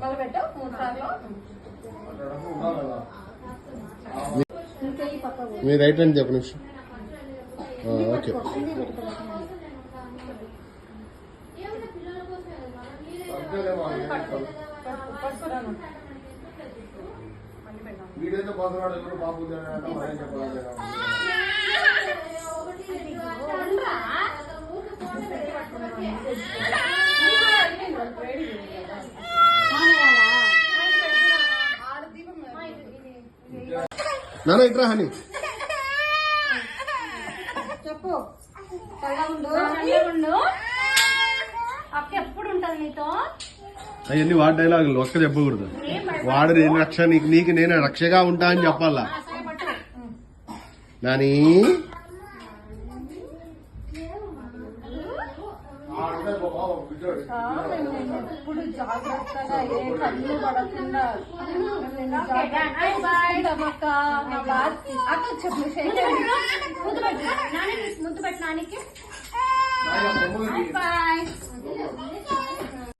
మళ్ళీ పెట్టావు 3 సార్లు. మీ రైట్ హ్యాండ్ చెప్పు నిమిషం. ఓకే. వీడైతే పోతున్నాడు ఎప్పుడు బాబు చెప్పాలి. నాన్న ఇట్రా హని చెప్పు. అక్క ఎప్పుడు ఉంటది నీతో? అవన్నీ వాడి డైలాగులు ఒక్క చెప్పకూడదు. వాడు నేను రక్ష నీకు నేను రక్షగా ఉంటా అని చెప్పాలా. నాని ఎప్పుడు జాగ్రత్తగా ఏ కళ్ళు పడకుండా అక్క చెప్పు. ముద్దు పెట్టు నానికి. బాయ్.